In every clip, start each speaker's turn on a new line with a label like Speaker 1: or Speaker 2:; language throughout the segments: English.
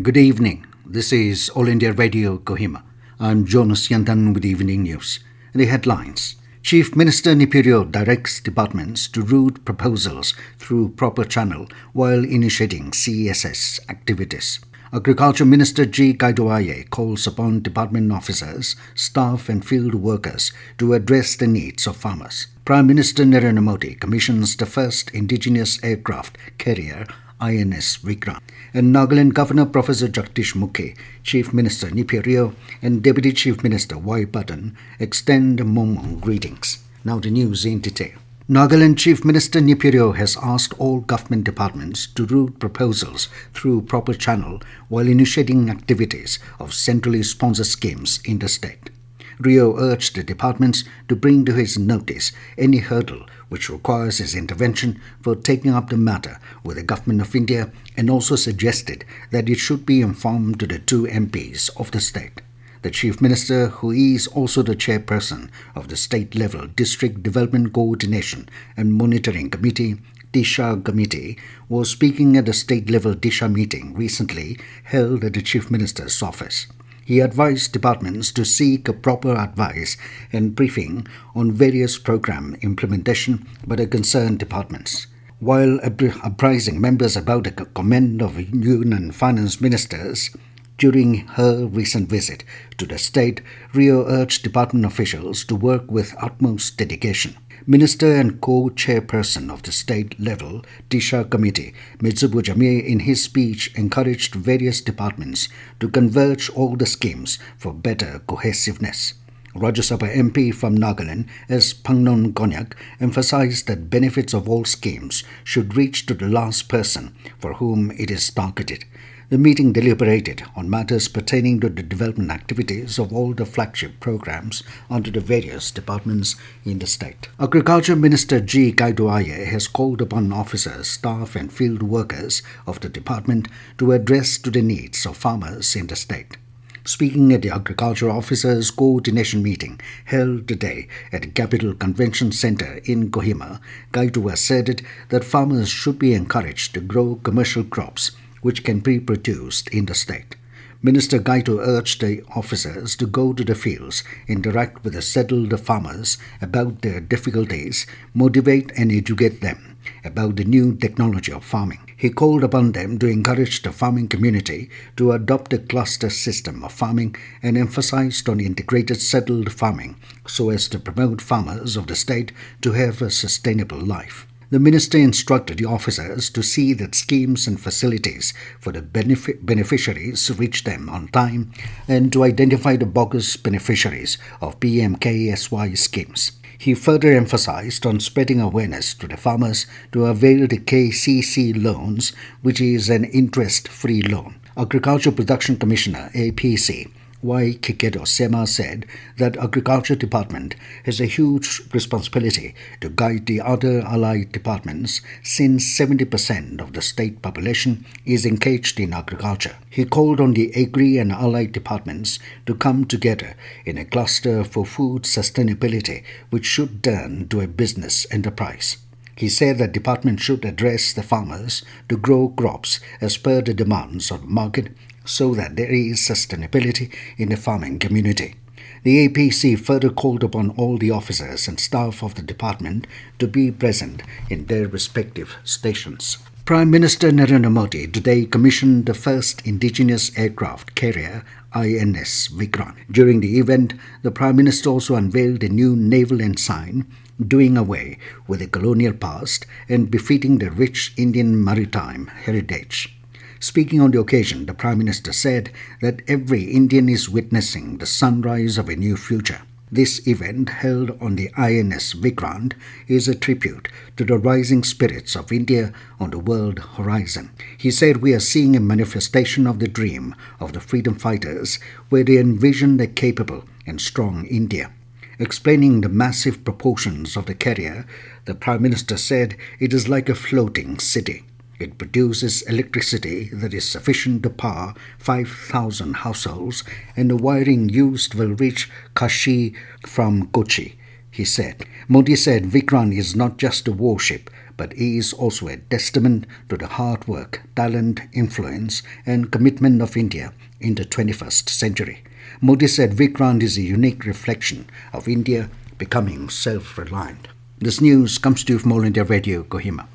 Speaker 1: Good evening. This is All India Radio Kohima. I'm Jonas Yandan with Evening News. The headlines. Chief Minister Neiphiu Rio directs departments to route proposals through proper channel while initiating CSS activities. Agriculture Minister G Kaito Aye calls upon department officers, staff and field workers to address the needs of farmers. Prime Minister Narendra Modi commissions the first indigenous aircraft carrier INS Vikrant. And Nagaland Governor Professor Jagdesh Mukhi, Chief Minister Neiphiu Rio and Deputy Chief Minister Patton extend Mongmong greetings. Now the news in detail. Nagaland Chief Minister Neiphiu Rio has asked all government departments to route proposals through proper channel while initiating activities of centrally sponsored schemes in the state. Rio urged the departments to bring to his notice any hurdle which requires his intervention for taking up the matter with the Government of India and also suggested that it should be informed to the two MPs of the state. The Chief Minister, who is also the chairperson of the state-level District Development Coordination and Monitoring Committee, Disha Committee, was speaking at the state-level Disha meeting recently held at the Chief Minister's office. He advised departments to seek a proper advice and briefing on various program implementation by the concerned departments. While apprising members about the comment of Union Finance Ministers during her recent visit to the state, Rio urged department officials to work with utmost dedication. Minister and co-chairperson of the state-level Disha Committee, Mitsubu Jamie, in his speech encouraged various departments to converge all the schemes for better cohesiveness. Rajya Sabha MP from Nagaland, S. Pangnon Konyak, emphasized that benefits of all schemes should reach to the last person for whom it is targeted. The meeting deliberated on matters pertaining to the development activities of all the flagship programs under the various departments in the state. Agriculture Minister G Kaito Aye has called upon officers, staff and field workers of the department to address to the needs of farmers in the state. Speaking at the Agriculture Officers Coordination meeting held today at the Capital Convention Centre in Kohima, Kaito asserted that farmers should be encouraged to grow commercial crops which can be produced in the state. Minister Kaito urged the officers to go to the fields, interact with the settled farmers about their difficulties, motivate and educate them about the new technology of farming. He called upon them to encourage the farming community to adopt a cluster system of farming and emphasized on integrated settled farming so as to promote farmers of the state to have a sustainable life. The minister instructed the officers to see that schemes and facilities for the beneficiaries reach them on time and to identify the bogus beneficiaries of PMKSY schemes. He further emphasized on spreading awareness to the farmers to avail the KCC loans, which is an interest-free loan. Agriculture Production Commissioner, APC, Y. Kikedo Sema said that Agriculture Department has a huge responsibility to guide the other allied departments since 70% of the state population is engaged in agriculture. He called on the agri and allied departments to come together in a cluster for food sustainability which should turn to a business enterprise. He said that department should address the farmers to grow crops as per the demands of the market so that there is sustainability in the farming community. The APC further called upon all the officers and staff of the department to be present in their respective stations. Prime Minister Narendra Modi today commissioned the first indigenous aircraft carrier INS Vikrant. During the event, the Prime Minister also unveiled a new naval ensign doing away with the colonial past and befitting the rich Indian maritime heritage. Speaking on the occasion, the Prime Minister said that every Indian is witnessing the sunrise of a new future. This event, held on the INS Vikrant, is a tribute to the rising spirits of India on the world horizon. He said we are seeing a manifestation of the dream of the freedom fighters where they envisioned a capable and strong India. Explaining the massive proportions of the carrier, the Prime Minister said it is like a floating city. It produces electricity that is sufficient to power 5,000 households, and the wiring used will reach Kashi from Kochi. he said. Modi said Vikrant is not just a warship, but is also a testament to the hard work, talent, influence, and commitment of India in the 21st century. Modi said Vikrant is a unique reflection of India becoming self-reliant. This news comes to you from All India Radio, Kohima.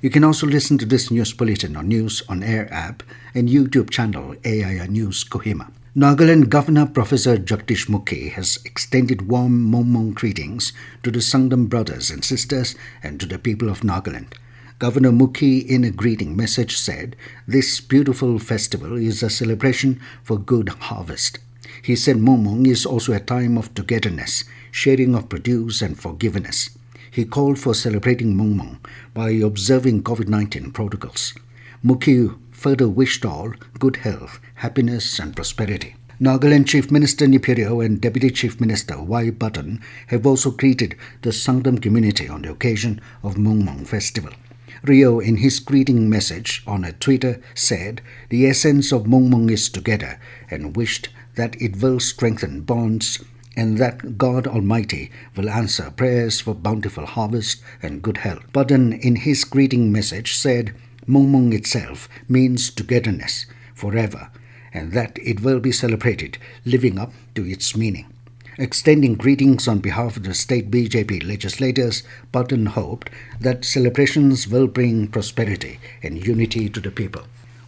Speaker 1: You can also listen to this news bulletin on News on Air app and YouTube channel AIR News Kohima. Nagaland Governor Professor Jagdesh Mukhi has extended warm Mongmong greetings to the Sangam brothers and sisters and to the people of Nagaland. Governor Mukhi, in a greeting message, said, "This beautiful festival is a celebration for good harvest." He said Mongmong is also a time of togetherness, sharing of produce and forgiveness. He called for celebrating Mongmong by observing COVID-19 protocols. Mukhi further wished all good health, happiness and prosperity. Nagaland Chief Minister Neiphiu Rio and Deputy Chief Minister Patton have also greeted the Sangam community on the occasion of Mongmong Festival. Rio, in his greeting message on a Twitter, said the essence of Mongmong is together and wished that it will strengthen bonds and that God Almighty will answer prayers for bountiful harvest and good health. Patton, in his greeting message, said Mongmong itself means togetherness forever and that it will be celebrated living up to its meaning. Extending greetings on behalf of the state BJP legislators, Patton hoped that celebrations will bring prosperity and unity to the people.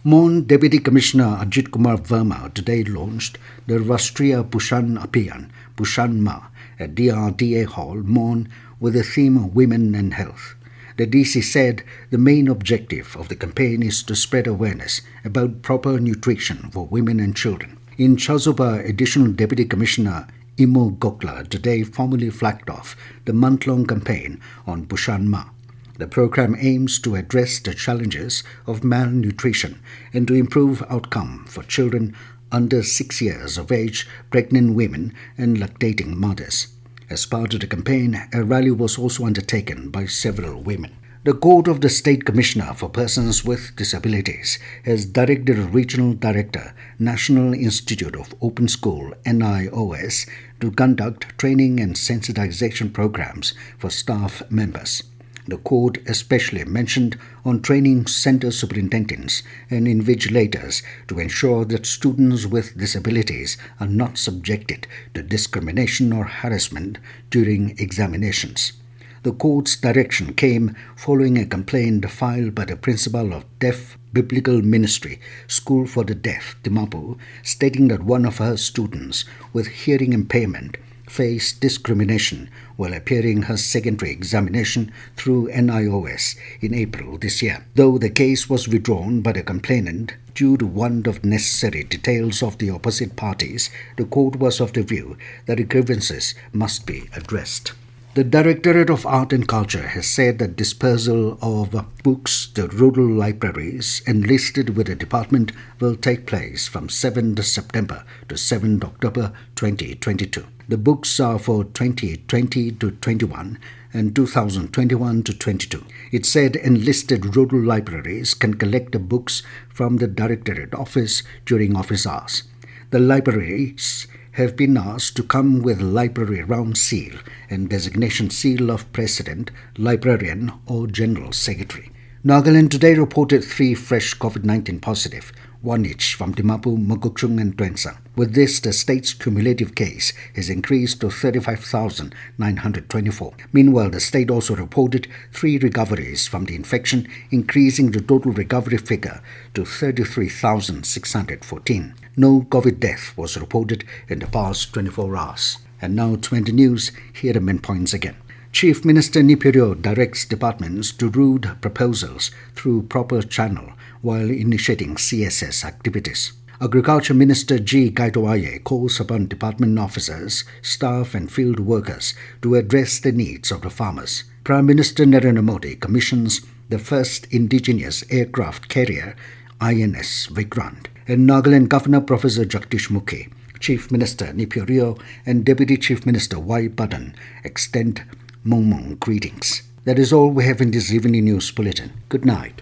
Speaker 1: Mon Deputy Commissioner Ajit Kumar Verma today launched the Rashtriya Pushan Abhiyan, Pushan Ma, at DRDA Hall, Mon, with the theme Women and Health. The DC said the main objective of the campaign is to spread awareness about proper nutrition for women and children. In Chazuba, Additional Deputy Commissioner Imo Gokla today formally flagged off the month-long campaign on Pushan Ma. The program aims to address the challenges of malnutrition and to improve outcome for children under 6 years of age, pregnant women and lactating mothers. As part of the campaign, a rally was also undertaken by several women. The Court of the State Commissioner for Persons with Disabilities has directed a Regional Director, National Institute of Open School (NIOS), to conduct training and sensitization programs for staff members. The court especially mentioned on training center superintendents and invigilators to ensure that students with disabilities are not subjected to discrimination or harassment during examinations. The court's direction came following a complaint filed by the principal of Deaf Biblical Ministry School for the Deaf, Dimapur, stating that one of her students with hearing impairment faced discrimination while appearing her secondary examination through NIOS in April this year. Though the case was withdrawn by the complainant due to want of necessary details of the opposite parties, the court was of the view that the grievances must be addressed. The Directorate of Art and Culture has said that dispersal of books to rural libraries enlisted with the department will take place from 7th September to 7th October 2022. The books are for 2020 to 21 and 2021 to 22. It said enlisted rural libraries can collect the books from the Directorate office during office hours. The libraries have been asked to come with library round seal and designation seal of President, Librarian or General Secretary. Nagaland today reported 3 fresh COVID-19 positive, 1 each from Dimapur, Mugukchung and Tuensang. With this, the state's cumulative case has increased to 35,924. Meanwhile, the state also reported 3 recoveries from the infection, increasing the total recovery figure to 33,614. No COVID death was reported in the past 24 hours. And now to end the news, here are the main points again. Chief Minister Neiphiu Rio directs departments to route proposals through proper channel while initiating CSS activities. Agriculture Minister G Kaito Aye calls upon department officers, staff and field workers to address the needs of the farmers. Prime Minister Narendra Modi commissions the first indigenous aircraft carrier, INS Vikrant. And Nagaland Governor Professor Jagdesh Mukhi, Chief Minister Neiphiu Rio and Deputy Chief Minister Patton extend Mongmong greetings. That is all we have in this evening news bulletin. Good night.